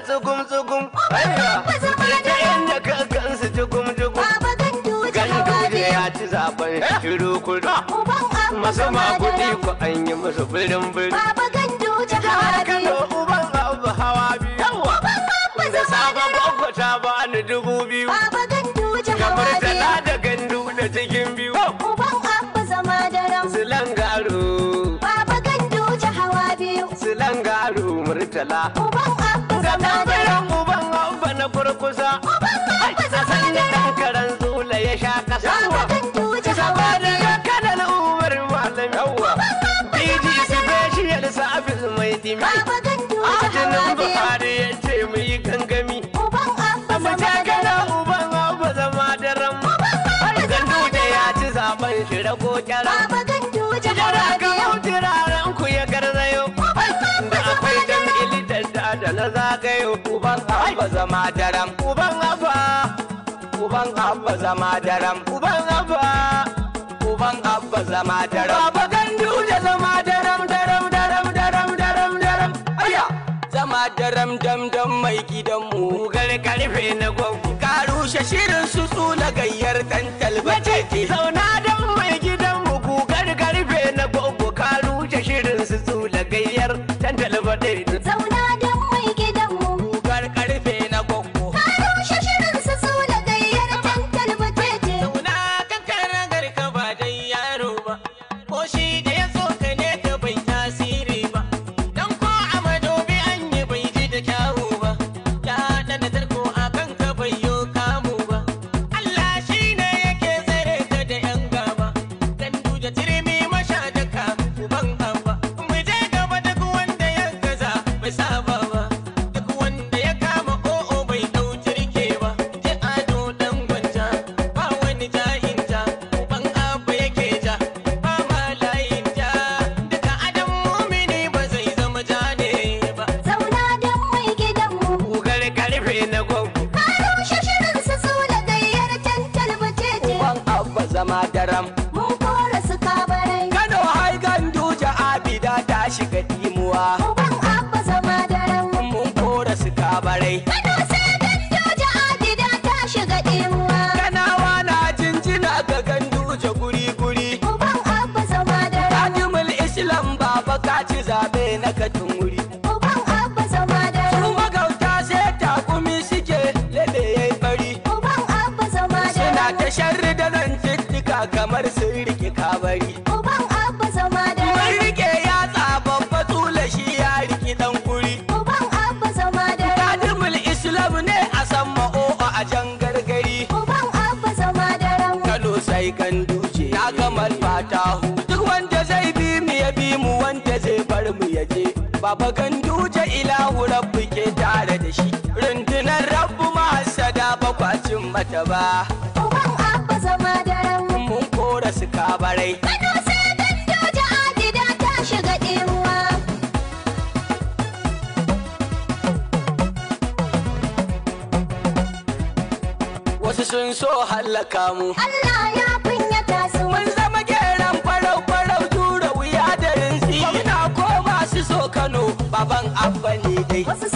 tsugum tsugum da inda ka gansu jugum jugum Ganduje ya ci zaben shiru kudu masu makudi ku an yi musu birin birin Kano uban abu hawa biyu da sabon gwagwata ba ni 2000 kamar tana da gandu da cikin biyu Silangaro Silangaro Murtala uban abba na kurkusa san da ɗan karen zula ya sha ƙasa saboda ya kanan umar malam yawa DG special service mai dimi ajinin Buhari ya ce mu yi gangami mu takala uban abba zama da ram Ganduje ya ci zaben shi rago kyara jara ga turaren ku ya garzayo da akwai jam'ili da na zagayo uban abba zama daram uban abba zama daram uban abba zama daram baba Ganduje zama daram aya zama daram dam mai gidanmu gar karfe na gwaggo ka rushe shirin su tsula gayyar dan talbace zauna dan mai gidanmu gugar karfe na gwaggo ka rushe shirin su tsula gayyar dan talbace zauna dan mai gidanmu gugar karfe na gwaggo ka rushe shirin su tsula gayyar dan talbace zauna kan karagar ka ba dai yaro ba ko shi da ya so ka ne ka bai tasiri ba dan ko a madobi an yi bai ji da kyawu ba ya dan da tarko akan ka bai yo kamu ba Allah shi ne yake tsare ka da yan gaba Ganduje tirmi masha da ka uban abba mu je gaba duk wanda ya gaza bai saba ba duk wanda ya kama o'o bai dau jirke ba je ado dan gwanja ba wani jahinta uban abba yake ja ba ma layin ja duka adam mumini ba zai zama jane ba zauna dan mai gidanmu gugar karfe na gwaggo ka rushe shirin su tsula gayyar dan talbace uban abba zama daram mun kora su kabarai Kano hai Ganduje abida ta shiga dimuwa uban abba zama daren mun kora su kabarai Kano sai Ganduje adida ta shiga dimuwa Kanawa na jinjina ga Ganduje guri guri uban abba zama daren Kadimul Islam baba ka ci zabe na katin wuri uban abba zama daren su magauta sai takumi suke lebe yayi bari uban abba zama suna daren ta sharri da zantuttuka kamar sun rike kabari uban abba zama mun daren rike yatsa babba tula shi ya riki dan kuri uban abba zama daren Kadimul Islam ne a san ma'o a jan gargari uban abba zama daren Kano sai Ganduje na gamal fatahu duk wanda zai bi mu ya bi mu wanda zai bar mu ya je Baba Ganduje ilahu rabbu ke tare da shi rundunar rabbu mahasada bakwacin mata ba uban abba zama daren mun kora su kabarai Kano sai Ganduje adida ta shiga dimuwa wasu sun so hallaka mu Allah ya kunyata su mun zama geran farau farau tura wuya da rinsi muna ko masu so Kano baban abba ne dai wasu